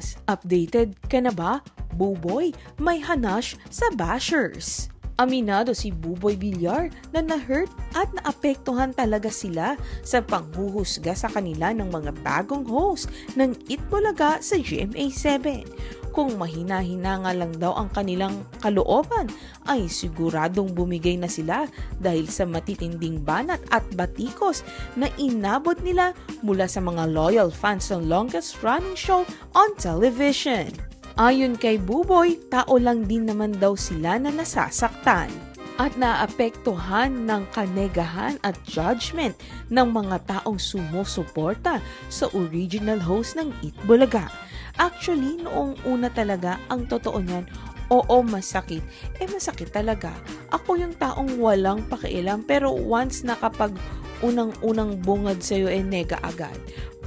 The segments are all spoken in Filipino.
Pilipinas, updated ka na ba? Buboy, may hanash sa bashers. Aminado si Buboy Villar na na-hurt at naapektuhan talaga sila sa panghuhusga sa kanila ng mga bagong host ng Itbulaga sa GMA7. Kung mahina-hina nga lang daw ang kanilang kalooban, ay siguradong bumigay na sila dahil sa matitinding banat at batikos na inabot nila mula sa mga loyal fans ng longest running show on television. Ayon kay Buboy, tao lang din naman daw sila na nasasaktan at naapektuhan ng kanegahan at judgment ng mga taong sumusuporta sa original host ng Itbulaga. Actually, noong una talaga, ang totoo niyan, oo, masakit. Masakit talaga. Ako yung taong walang pakialam, pero once na kapag unang-unang bungad sa'yo, nega agad.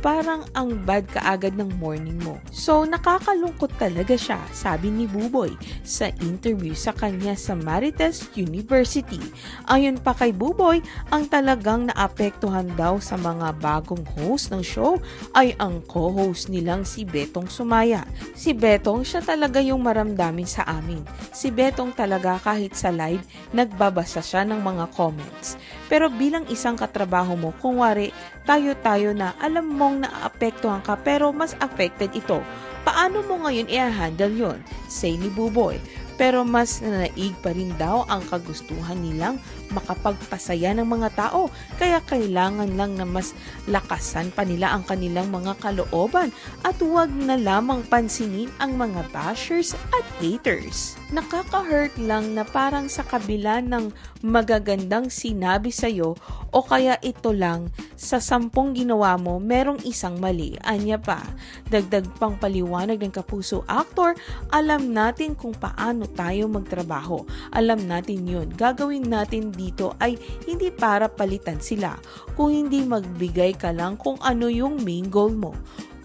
Parang ang bad kaagad ng morning mo. So, nakakalungkot talaga siya, sabi ni Buboy sa interview sa kanya sa Marites University. Ayon pa kay Buboy, ang talagang naapektuhan daw sa mga bagong host ng show ay ang co-host nilang si Betong Sumaya. Si Betong, siya talaga yung maramdamin sa amin. Si Betong talaga kahit sa live, nagbabasa siya ng mga comments. Pero bilang isang katrabaho mo, kung wari, tayo-tayo na alam mong naapektuhan ka pero mas affected ito. Paano mo ngayon i-handle yon? Say ni Buboy. Pero mas nanaig pa rin daw ang kagustuhan nilang makapagpasaya ng mga tao. Kaya kailangan lang na mas lakasan pa nila ang kanilang mga kalooban at huwag na lamang pansinin ang mga bashers at haters. Nakaka-hurt lang na parang sa kabila ng magagandang sinabi sa'yo o kaya ito lang, sa 10 ginawa mo, merong isang mali. Anya pa, dagdag pang paliwanag ng Kapuso actor, alam natin kung paano tayo magtrabaho. Alam natin yun. Gagawin natin dito ay hindi para palitan sila. Kung hindi magbigay ka lang kung ano yung main goal mo.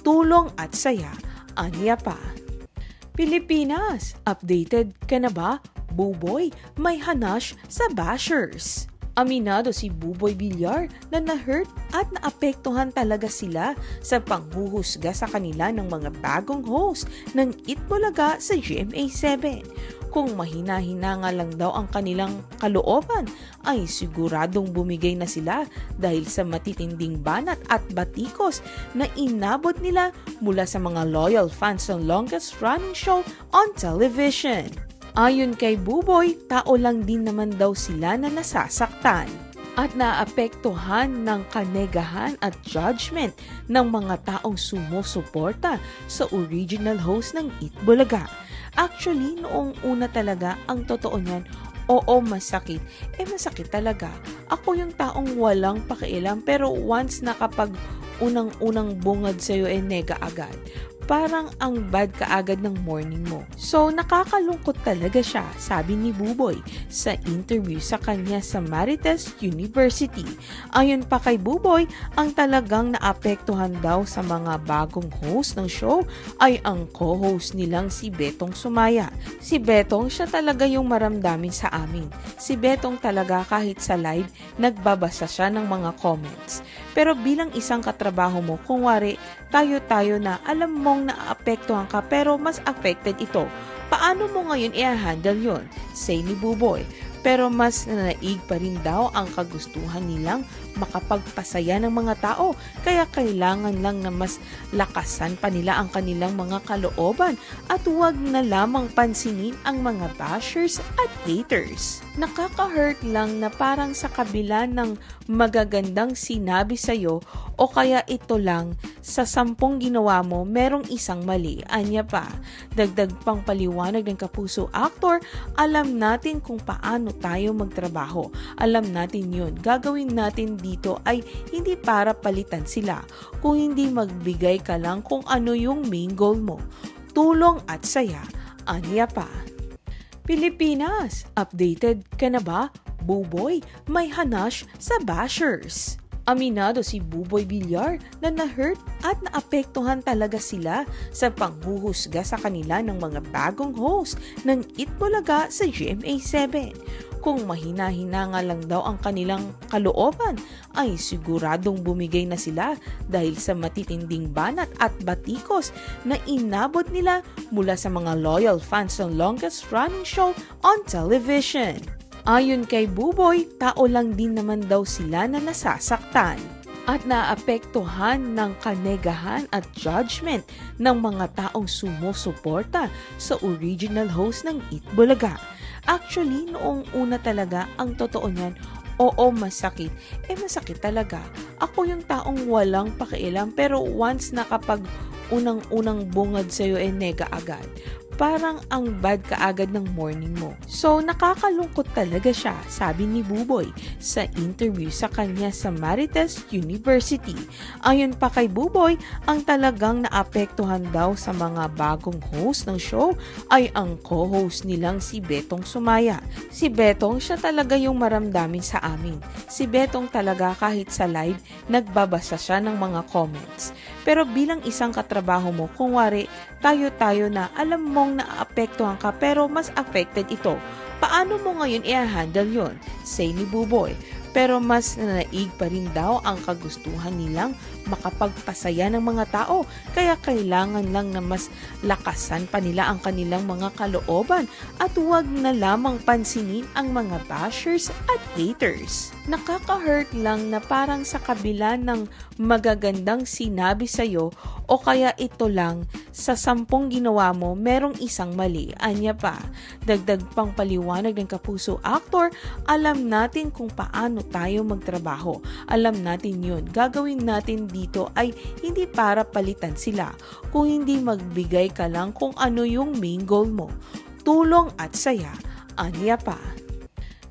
Tulong at saya. Anya pa. Pilipinas, updated ka na ba? Buboy, may hanash sa bashers. Aminado si Buboy Villar na na-hurt at naapektuhan talaga sila sa panghuhusga sa kanila ng mga bagong host ng Itbulaga sa GMA7. Kung mahina-hina nga lang daw ang kanilang kalooban, ay siguradong bumigay na sila dahil sa matitinding banat at batikos na inabot nila mula sa mga loyal fans ng longest running show on television. Ayon kay Buboy, tao lang din naman daw sila na nasasaktan at naapektuhan ng kanegahan at judgment ng mga taong sumusuporta sa original host ng Itbulaga. Actually, noong una talaga, ang totoo niyan, oo, masakit. Masakit talaga. Ako yung taong walang pakialam, pero once na kapag unang-unang bungad sa'yo, nega agad. Parang ang bad kaagad ng morning mo. So, nakakalungkot talaga siya, sabi ni Buboy sa interview sa kanya sa Marites University. Ayon pa kay Buboy, ang talagang naapektuhan daw sa mga bagong host ng show ay ang co-host nilang si Betong Sumaya. Si Betong, siya talaga yung maramdamin sa amin. Si Betong talaga kahit sa live, nagbabasa siya ng mga comments. Pero bilang isang katrabaho mo, kung wari, tayo-tayo na alam mong naapektuhan ka pero mas affected ito. Paano mo ngayon i-handle yon? Say ni Buboy. Pero mas nanaig pa rin daw ang kagustuhan nilang makapagpasaya ng mga tao. Kaya kailangan lang na mas lakasan pa nila ang kanilang mga kalooban at huwag na lamang pansinin ang mga bashers at haters. Nakaka-hurt lang na parang sa kabila ng magagandang sinabi sa'yo o kaya ito lang, sa 10 ginawa mo, merong isang mali. Anya pa, dagdag pang paliwanag ng Kapuso actor, alam natin kung paano tayo magtrabaho. Alam natin yun. Gagawin natin dito ay hindi para palitan sila. Kung hindi magbigay ka lang kung ano yung main goal mo. Tulong at saya. Anya pa. Pilipinas, updated ka na ba? Buboy, may hanash sa bashers. Aminado si Buboy Villar na na-hurt at naapektuhan talaga sila sa panghuhusga sa kanila ng mga bagong host ng Eat Bulaga sa GMA7. Kung mahina-hina lang daw ang kanilang kalooban, ay siguradong bumigay na sila dahil sa matitinding banat at batikos na inabot nila mula sa mga loyal fans ng longest running show on television. Ayon kay Buboy, tao lang din naman daw sila na nasasaktan at naapektuhan ng kanegahan at judgment ng mga taong sumusuporta sa original host ng Eat Bulaga. Actually, noong una talaga, ang totoo niyan, oo, masakit. Masakit talaga. Ako yung taong walang pakialam, pero once na kapag unang-unang bungad sa'yo, nega agad. Parang ang bad kaagad ng morning mo. So, nakakalungkot talaga siya, sabi ni Buboy sa interview sa kanya sa Marites University. Ayon pa kay Buboy, ang talagang naapektuhan daw sa mga bagong host ng show ay ang co-host nilang si Betong Sumaya. Si Betong, siya talaga yung maramdamin sa amin. Si Betong talaga kahit sa live, nagbabasa siya ng mga comments. Pero bilang isang katrabaho mo, kung wari, tayo-tayo na alam mong naapektuhan ka pero mas affected ito. Paano mo ngayon i-handle yun? Say ni Buboy. Pero mas nanaig pa rin daw ang kagustuhan nilang makapagpasaya ng mga tao. Kaya kailangan lang na mas lakasan pa nila ang kanilang mga kalooban at huwag na lamang pansinin ang mga bashers at haters. Nakaka-hurt lang na parang sa kabila ng magagandang sinabi sa'yo o kaya ito lang, sa 10 ginawa mo, merong isang mali. Anya pa, dagdag pang paliwanag ng Kapuso actor, alam natin kung paano tayo magtrabaho. Alam natin yun. Gagawin natin dito ay hindi para palitan sila. Kung hindi magbigay ka lang kung ano yung main goal mo. Tulong at saya. Anya pa.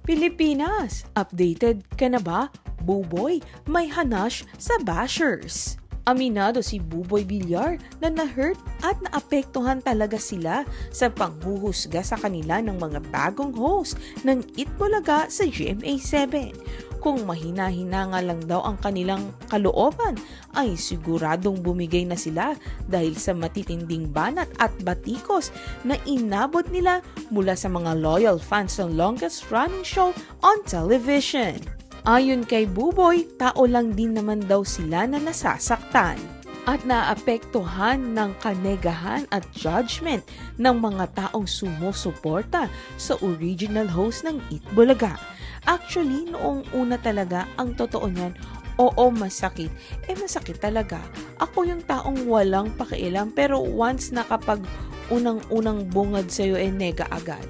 Pilipinas, updated ka na ba? Buboy, may hanash sa bashers. Aminado si Buboy Villar na na-hurt at naapektuhan talaga sila sa panghuhusga sa kanila ng mga bagong host ng Eat Bulaga sa GMA7. Kung mahina-hina lang daw ang kanilang kalooban, ay siguradong bumigay na sila dahil sa matitinding banat at batikos na inabot nila mula sa mga loyal fans ng longest running show on television. Ayon kay Buboy, tao lang din naman daw sila na nasasaktan at naapektuhan ng kanegahan at judgment ng mga taong sumusuporta sa original host ng Eat Bulaga. Actually, noong una talaga, ang totoo niyan, oo, masakit. Masakit talaga. Ako yung taong walang pakialam, pero once na kapag unang-unang bungad sa'yo, nega agad.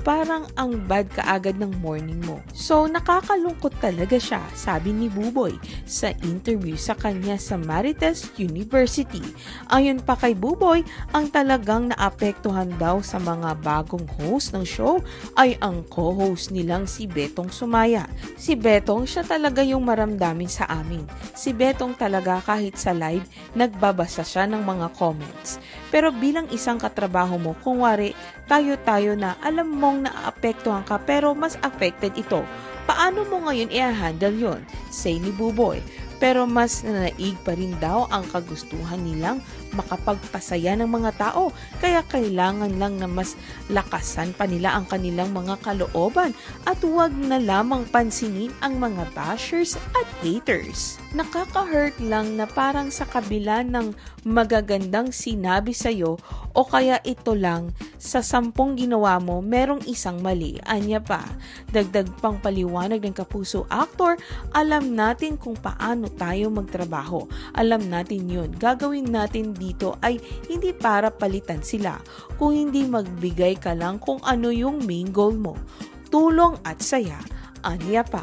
Parang ang bad kaagad ng morning mo. So, nakakalungkot talaga siya, sabi ni Buboy sa interview sa kanya sa Marites University. Ayon pa kay Buboy, ang talagang naapektuhan daw sa mga bagong host ng show ay ang co-host nilang si Betong Sumaya. Si Betong, siya talaga yung maramdamin sa amin. Si Betong talaga kahit sa live, nagbabasa siya ng mga comments. Pero bilang isang katrabaho mo, kung wari, tayo-tayo na alam mong naapektuhan ka pero mas affected ito. Paano mo ngayon i-handle yun? Say ni Buboy. Pero mas nanaig pa rin daw ang kagustuhan nilang makapagpasaya ng mga tao. Kaya kailangan lang na mas lakasan pa nila ang kanilang mga kalooban at huwag na lamang pansinin ang mga bashers at haters. Nakaka-hurt lang na parang sa kabila ng magagandang sinabi sa'yo o kaya ito lang, sa 10 ginawa mo, merong isang mali. Anya pa, dagdag pang paliwanag ng Kapuso actor, alam natin kung paano tayo magtrabaho. Alam natin yun. Gagawin natin dito ay hindi para palitan sila. Kung hindi magbigay ka lang kung ano yung main goal mo. Tulong at saya. Anya pa.